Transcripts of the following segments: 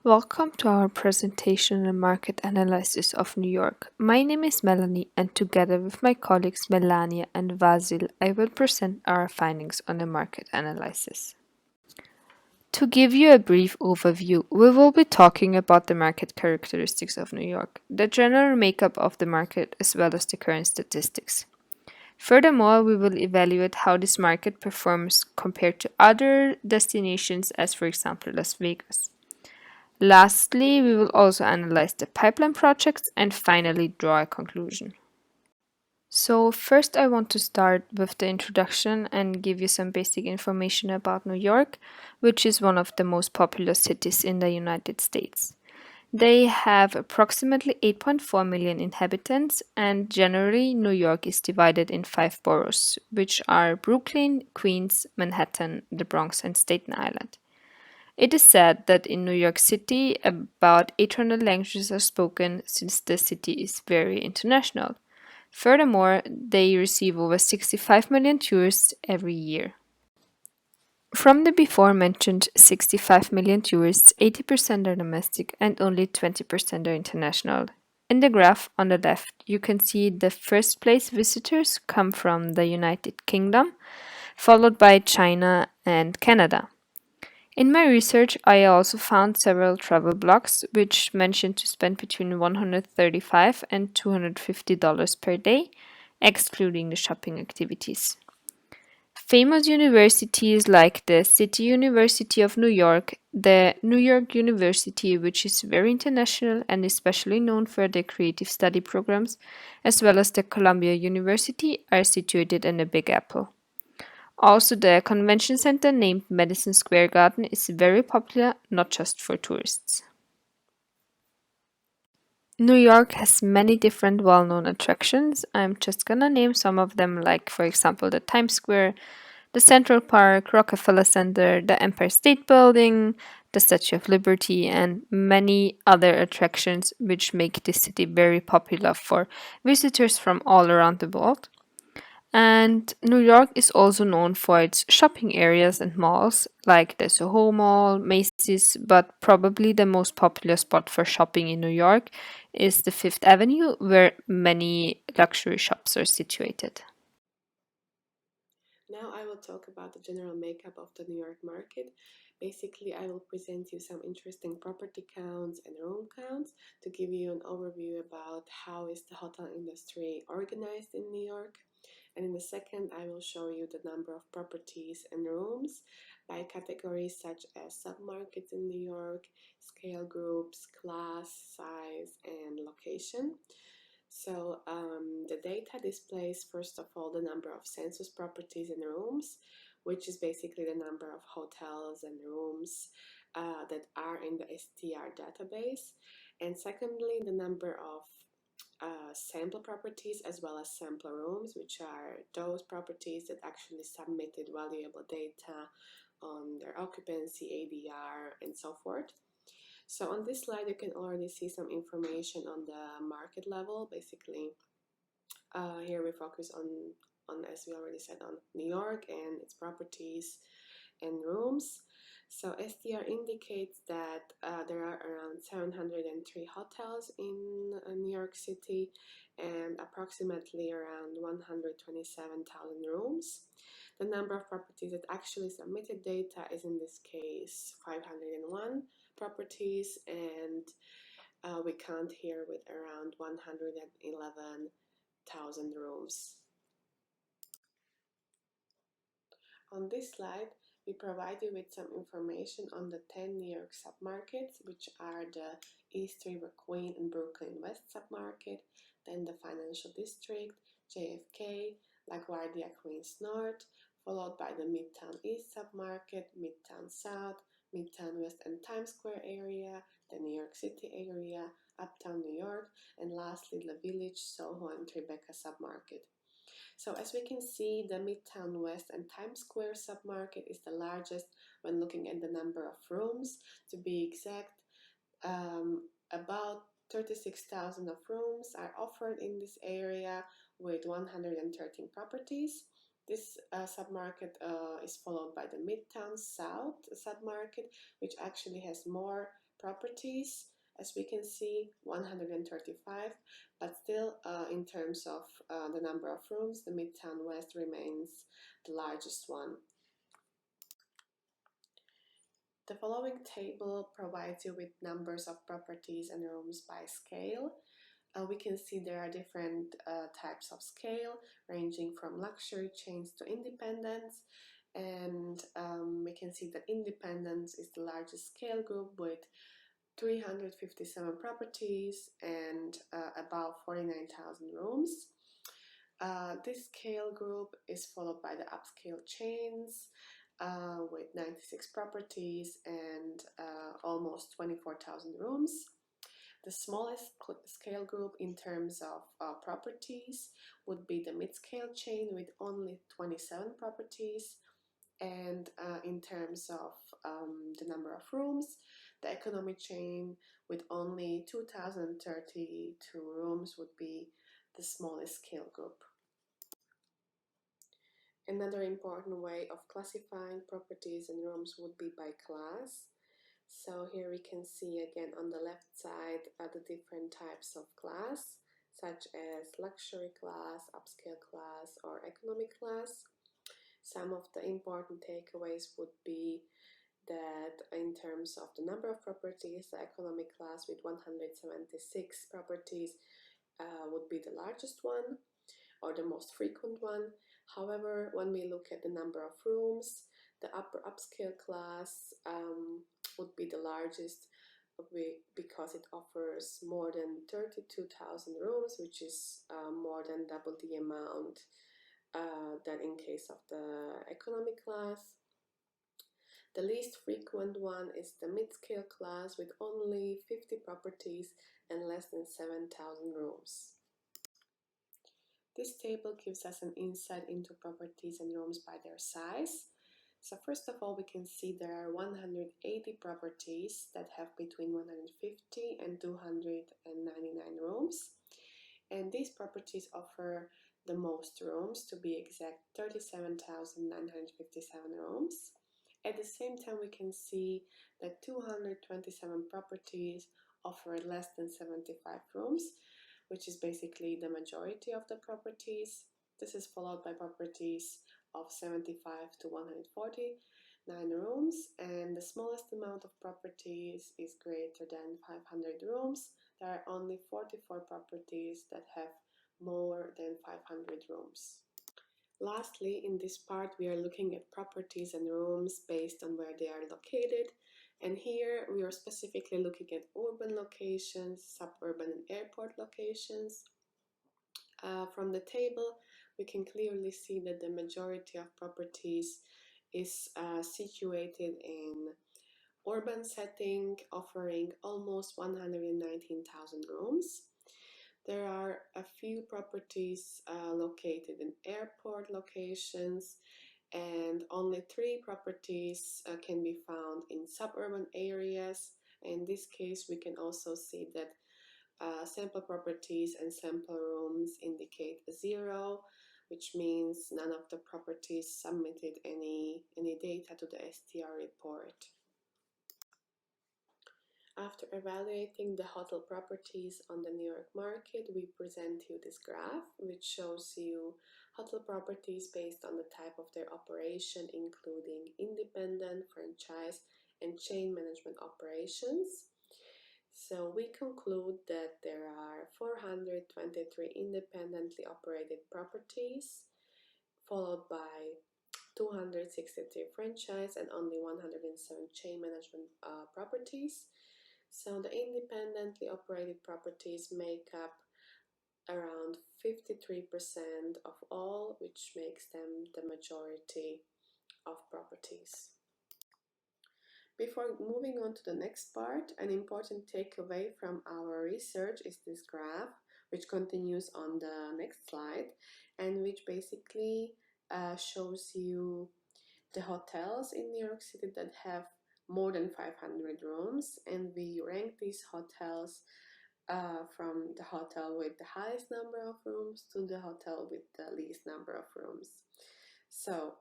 Welcome to our presentation and market analysis of New York. My name is Melanie, and together with my colleagues Melania and Vasil, I will present our findings on the market analysis. To give you a brief overview, we will be talking about the market characteristics of New York, the general makeup of the market, as well as the current statistics. Furthermore, we will evaluate how this market performs compared to other destinations, as for example Las Vegas. Lastly, we will also analyze the pipeline projects and finally draw a conclusion. So, first, I want to start with the introduction and give you some basic information about New York, which is one of the most populous cities in the United States. They have approximately 8.4 million inhabitants, and generally, New York is divided in five boroughs, which are Brooklyn, Queens, Manhattan, the Bronx, and Staten Island. It is said that in New York City, about 800 languages are spoken since the city is very international. Furthermore, they receive over 65 million tourists every year. From the before mentioned 65 million tourists, 80% are domestic and only 20% are international. In the graph on the left, you can see the first place visitors come from the United Kingdom, followed by China and Canada. In my research, I also found several travel blogs which mentioned to spend between $135 and $250 per day, excluding the shopping activities. Famous universities like the City University of New York, the New York University, which is very international and especially known for their creative study programs, as well as the Columbia University, are situated in the Big Apple. Also, the convention center named Madison Square Garden is very popular, not just for tourists. New York has many different well known attractions. I'm just gonna name some of them, like, for example, the Times Square, the Central Park, Rockefeller Center, the Empire State Building, the Statue of Liberty, and many other attractions which make this city very popular for visitors from all around the world. And New York is also known for its shopping areas and malls, like the Soho Mall, Macy's, but probably the most popular spot for shopping in New York is the Fifth Avenue, where many luxury shops are situated. Now I will talk about the general makeup of the New York market. Basically, I will present you some interesting property counts and room counts to give you an overview about how is the hotel industry organized in New York. And in the second, I will show you the number of properties and rooms by categories such as submarkets in New York, scale groups, class, size, and location. The data displays, first of all, the number of census properties and rooms, which is basically the number of hotels and rooms that are in the STR database. And secondly, the number of sample properties as well as sample rooms, which are those properties that actually submitted valuable data on their occupancy, ADR, and so forth. So on this slide, you can already see some information on the market level. Basically, here we focus on, as we already said, on New York and its properties and rooms. So STR indicates that there are around 703 hotels in New York City and approximately around 127,000 rooms. The number of properties that actually submitted data is in this case 501 properties, and we count here with around 111,000 rooms. On this slide, we provide you with some information on the 10 New York submarkets, which are the East River Queen and Brooklyn West submarket, then the Financial District, JFK, LaGuardia Queens North, followed by the Midtown East submarket, Midtown South, Midtown West and Times Square area, the New York City area, Uptown New York, and lastly the Village, Soho, and Tribeca submarket. So as we can see, the Midtown West and Times Square submarket is the largest when looking at the number of rooms. To be exact, about 36,000 of rooms are offered in this area with 113 properties. This submarket is followed by the Midtown South submarket, which actually has more properties. As we can see, 135, but still in terms of the number of rooms, the Midtown West remains the largest one. The following table provides you with numbers of properties and rooms by scale. We can see there are different types of scale, ranging from luxury chains to independents. And we can see that independents is the largest scale group with 357 properties and about 49,000 rooms. This scale group is followed by the upscale chains with 96 properties and almost 24,000 rooms. The smallest scale group in terms of properties would be the mid-scale chain with only 27 properties. And in terms of the number of rooms, the economy chain with only 2,032 rooms would be the smallest scale group. Another important way of classifying properties and rooms would be by class. So here we can see again on the left side the different types of class, such as luxury class, upscale class, or economy class. Some of the important takeaways would be that in terms of the number of properties, the economy class with 176 properties would be the largest one or the most frequent one. However, when we look at the number of rooms, the upper upscale class would be the largest because it offers more than 32,000 rooms, which is more than double the amount than in case of the economy class. The least frequent one is the mid-scale class with only 50 properties and less than 7,000 rooms. This table gives us an insight into properties and rooms by their size. So first of all, we can see there are 180 properties that have between 150 and 299 rooms. And these properties offer the most rooms, to be exact, 37,957 rooms. At the same time, we can see that 227 properties offer less than 75 rooms, which is basically the majority of the properties. This is followed by properties of 75 to 149 rooms, and the smallest amount of properties is greater than 500 rooms. There are only 44 properties that have more than 500 rooms. Lastly, in this part, we are looking at properties and rooms based on where they are located. And here we are specifically looking at urban locations, suburban and airport locations. From the table, we can clearly see that the majority of properties is situated in urban setting, offering almost 119,000 rooms. There are a few properties located in airport locations, and only 3 properties can be found in suburban areas. In this case, we can also see that sample properties and sample rooms indicate 0, which means none of the properties submitted any data to the STR report. After evaluating the hotel properties on the New York market, we present you this graph, which shows you hotel properties based on the type of their operation, including independent, franchise, and chain management operations. So we conclude that there are 423 independently operated properties, followed by 263 franchise and only 107 chain management properties. So the independently operated properties make up around 53% of all, which makes them the majority of properties. Before moving on to the next part, an important takeaway from our research is this graph, which continues on the next slide, and which basically shows you the hotels in New York City that have more than 500 rooms, and we rank these hotels from the hotel with the highest number of rooms to the hotel with the least number of rooms. So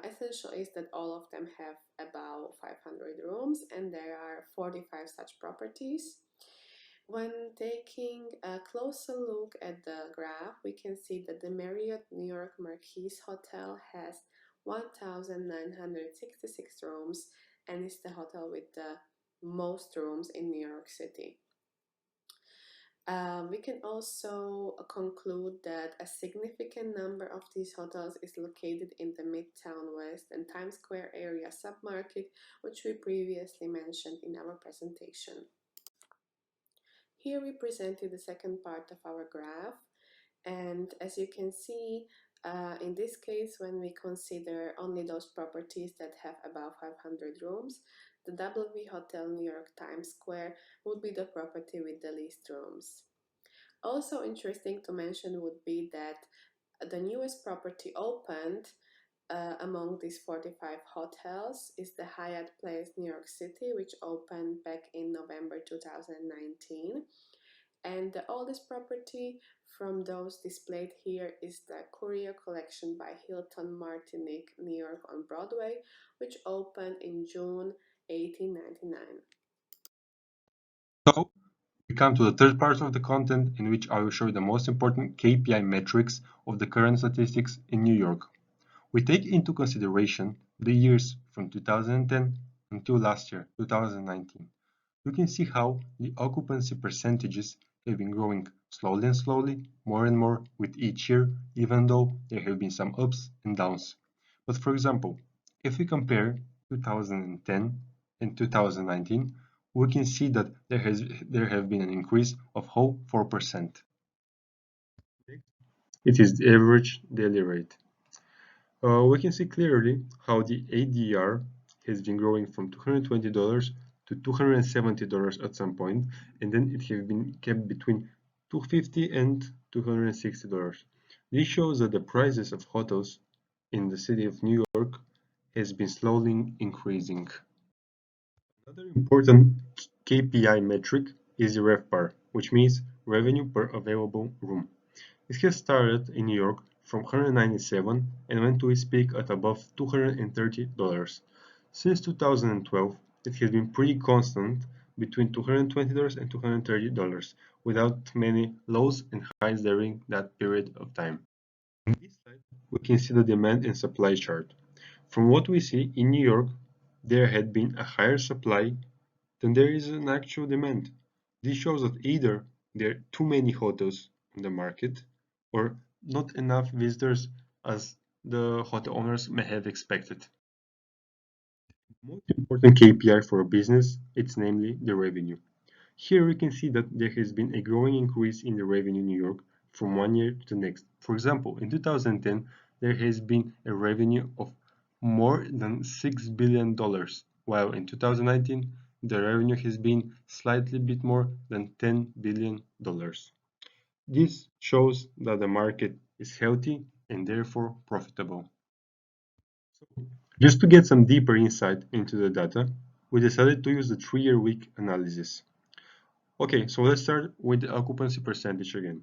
essential is that all of them have about 500 rooms, and there are 45 such properties. When taking a closer look at the graph, we can see that the Marriott New York Marquis Hotel has 1,966 rooms and is the hotel with the most rooms in New York City. We can also conclude that a significant number of these hotels is located in the Midtown West and Times Square area submarket, which we previously mentioned in our presentation. Here we present you the second part of our graph, and as you can see, in this case, when we consider only those properties that have about 500 rooms, the W Hotel New York Times Square would be the property with the least rooms. Also interesting to mention would be that the newest property opened among these 45 hotels is the Hyatt Place New York City, which opened back in November 2019. And the oldest property from those displayed here is the Courier Collection by Hilton Martinique, New York on Broadway, which opened in June 1899. So, we come to the third part of the content in which I will show you the most important KPI metrics of the current statistics in New York. We take into consideration the years from 2010 until last year, 2019. You can see how the occupancy percentages have been growing slowly and slowly, more and more with each year, even though there have been some ups and downs. But for example, if we compare 2010 and 2019, we can see that there have been an increase of whole 4%. It is the average daily rate. We can see clearly how the ADR has been growing from $220 to $270 at some point, and then it has been kept between $250 and $260. This shows that the prices of hotels in the city of New York has been slowly increasing. Another important KPI metric is the RevPAR, which means revenue per available room. It has started in New York from $197 and went to its peak at above $230. Since 2012, it has been pretty constant between $220 and $230, without many lows and highs during that period of time. On this slide, we can see the demand and supply chart. From what we see in New York, there had been a higher supply than there is an actual demand. This shows that either there are too many hotels in the market or not enough visitors as the hotel owners may have expected. The most important KPI for a business is namely the revenue. Here we can see that there has been a growing increase in the revenue in New York from one year to the next. For example, in 2010, there has been a revenue of more than $6 billion, while in 2019, the revenue has been slightly bit more than $10 billion. This shows that the market is healthy and therefore profitable. So, just to get some deeper insight into the data, we decided to use the 3-year week analysis. Okay, so let's start with the occupancy percentage again.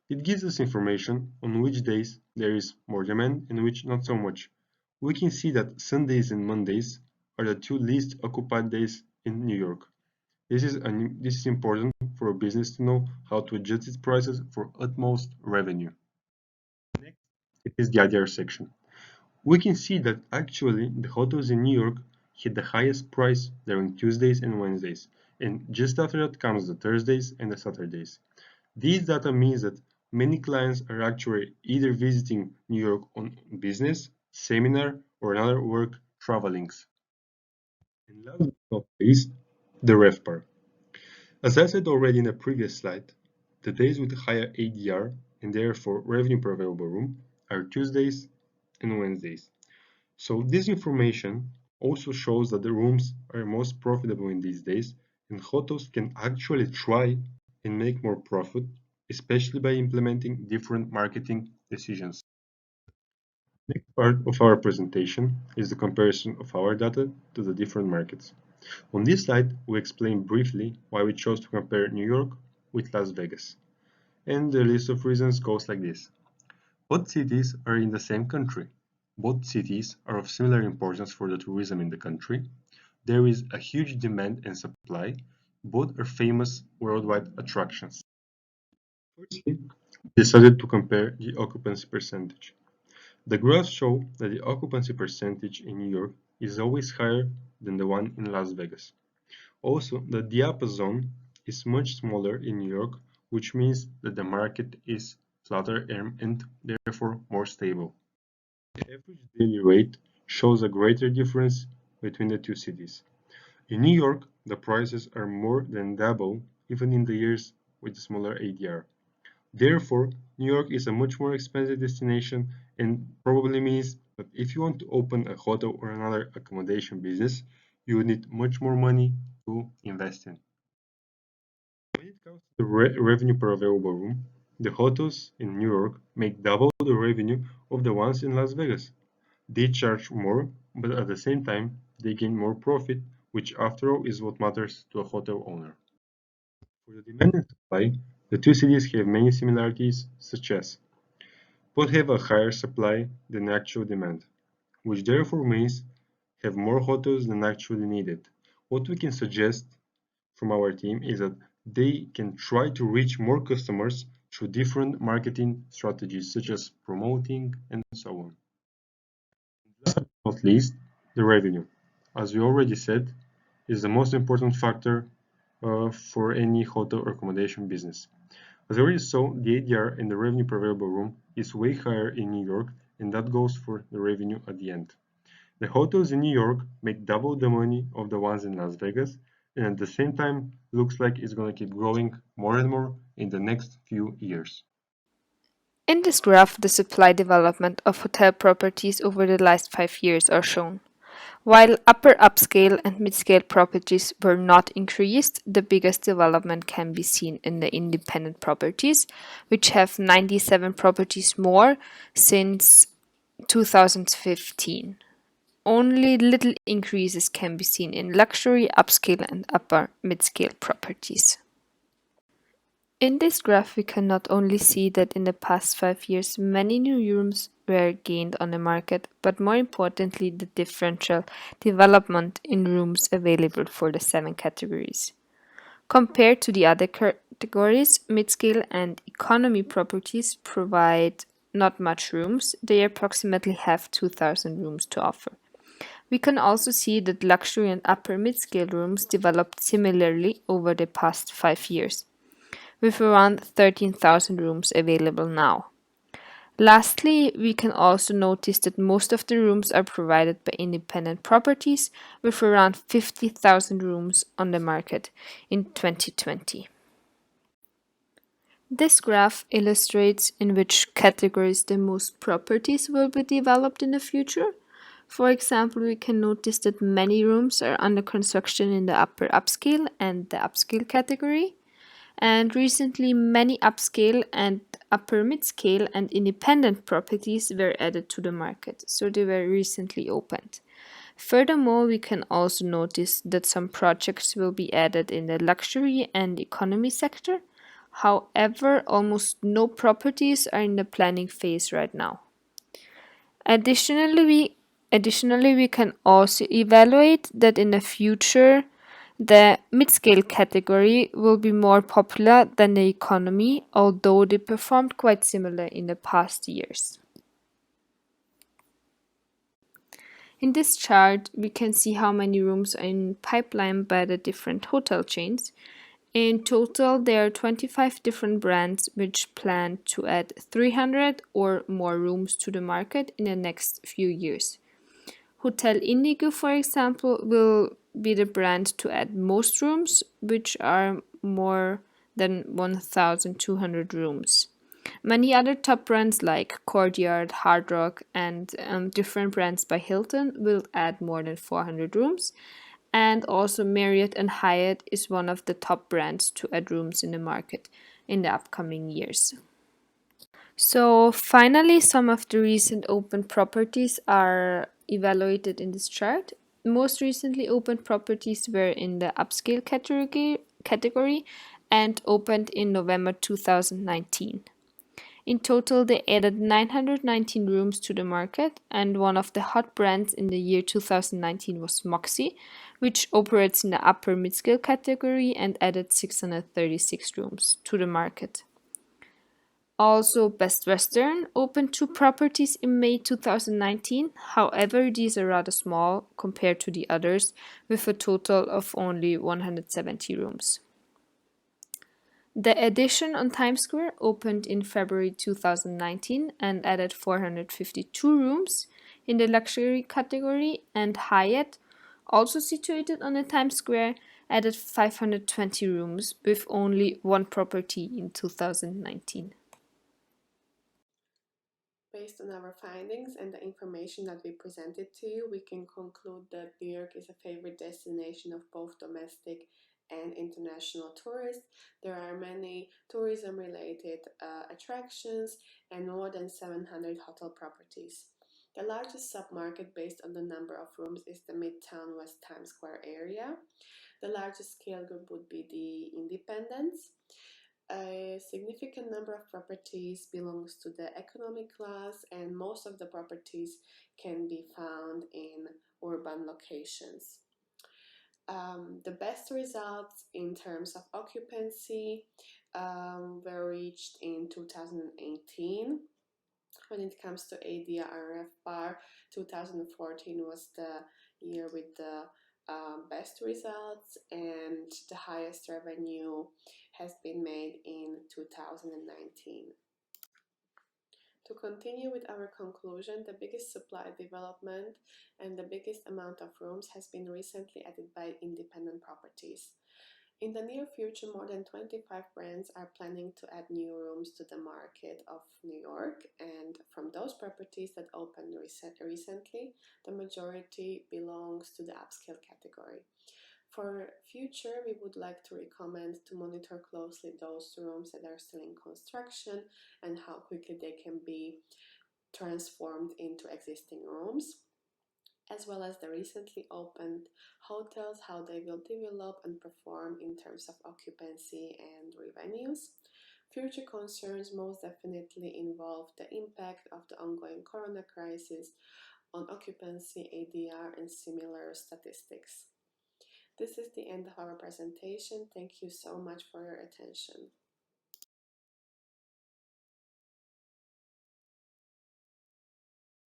It gives us information on which days there is more demand and which not so much. We can see that Sundays and Mondays are the two least occupied days in New York. This is important for a business to know how to adjust its prices for utmost revenue. Next, it is the ADR section. We can see that actually the hotels in New York hit the highest price during Tuesdays and Wednesdays, and just after that comes the Thursdays and the Saturdays. These data means that many clients are actually either visiting New York on business, seminar, or another work travelings. And last but not least, the RevPAR. As I said already in a previous slide, the days with higher ADR and therefore revenue per available room are Tuesdays and Wednesdays. So this information also shows that the rooms are most profitable in these days and hotels can actually try and make more profit, especially by implementing different marketing decisions. The next part of our presentation is the comparison of our data to the different markets. On this slide, we explain briefly why we chose to compare New York with Las Vegas. And the list of reasons goes like this. Both cities are in the same country. Both cities are of similar importance for the tourism in the country. There is a huge demand and supply. Both are famous worldwide attractions. Firstly, we decided to compare the occupancy percentage. The graphs show that the occupancy percentage in New York is always higher than the one in Las Vegas. Also, the diapason is much smaller in New York, which means that the market is flatter and therefore more stable. The average daily rate shows a greater difference between the two cities. In New York, the prices are more than double even in the years with a smaller ADR. Therefore, New York is a much more expensive destination and probably means that if you want to open a hotel or another accommodation business, you would need much more money to invest in. When it comes to the revenue per available room, the hotels in New York make double the revenue of the ones in Las Vegas. They charge more, but at the same time, they gain more profit, which after all is what matters to a hotel owner. For the demand and supply, the two cities have many similarities, such as both have a higher supply than actual demand, which therefore means have more hotels than actually needed. What we can suggest from our team is that they can try to reach more customers through different marketing strategies, such as promoting and so on. Last but not least, the revenue. As we already said, is the most important factor for any hotel or accommodation business. As we already saw, the ADR and the revenue per available room is way higher in New York, and that goes for the revenue at the end. The hotels in New York make double the money of the ones in Las Vegas, and at the same time, looks like it's going to keep growing more and more in the next few years. In this graph, the supply development of hotel properties over the last 5 years are shown. While upper upscale and mid-scale properties were not increased, the biggest development can be seen in the independent properties, which have 97 properties more since 2015. Only little increases can be seen in luxury, upscale, and upper mid-scale properties. In this graph, we can not only see that in the past 5 years many new rooms were gained on the market, but more importantly, the differential development in rooms available for the seven categories. Compared to the other categories, mid-scale and economy properties provide not much rooms. They approximately have 2,000 rooms to offer. We can also see that luxury and upper mid-scale rooms developed similarly over the past 5 years, with around 13,000 rooms available now. Lastly, we can also notice that most of the rooms are provided by independent properties, with around 50,000 rooms on the market in 2020. This graph illustrates in which categories the most properties will be developed in the future. For example, we can notice that many rooms are under construction in the upper upscale and the upscale category. And recently, many upscale and upper mid-scale and independent properties were added to the market, so they were recently opened. Furthermore, we can also notice that some projects will be added in the luxury and economy sector. However, almost no properties are in the planning phase right now. Additionally, we can also evaluate that in the future, the mid-scale category will be more popular than the economy, although they performed quite similar in the past years. In this chart, we can see how many rooms are in pipeline by the different hotel chains. In total, there are 25 different brands which plan to add 300 or more rooms to the market in the next few years. Hotel Indigo, for example, will be the brand to add most rooms, which are more than 1,200 rooms. Many other top brands like Courtyard, Hard Rock, and different brands by Hilton will add more than 400 rooms. And also Marriott and Hyatt is one of the top brands to add rooms in the market in the upcoming years. So finally, some of the recent open properties are evaluated in this chart. Most recently opened properties were in the upscale category and opened in November 2019. In total, they added 919 rooms to the market, and one of the hot brands in the year 2019 was Moxie, which operates in the upper mid-scale category and added 636 rooms to the market. Also, Best Western opened two properties in May 2019. However, these are rather small compared to the others, with a total of only 170 rooms. The Edition on Times Square opened in February 2019 and added 452 rooms in the luxury category, and Hyatt, also situated on the Times Square, added 520 rooms with only one property in 2019. Based on our findings and the information that we presented to you, we can conclude that New York is a favorite destination of both domestic and international tourists. There are many tourism-related attractions and more than 700 hotel properties. The largest submarket based on the number of rooms is the Midtown West Times Square area. The largest scale group would be the Independents. A significant number of properties belongs to the economic class, and most of the properties can be found in urban locations. The best results in terms of occupancy were reached in 2018. When it comes to ADR and RevPAR, 2014 was the year with the best results, and the highest revenue has been made in 2019. To continue with our conclusion, the biggest supply development and the biggest amount of rooms has been recently added by independent properties. In the near future, more than 25 brands are planning to add new rooms to the market of New York, and from those properties that opened recently, the majority belongs to the upscale category. For future, we would like to recommend to monitor closely those rooms that are still in construction and how quickly they can be transformed into existing rooms, as well as the recently opened hotels, how they will develop and perform in terms of occupancy and revenues. Future concerns most definitely involve the impact of the ongoing corona crisis on occupancy, ADR, and similar statistics. This is the end of our presentation. Thank you so much for your attention.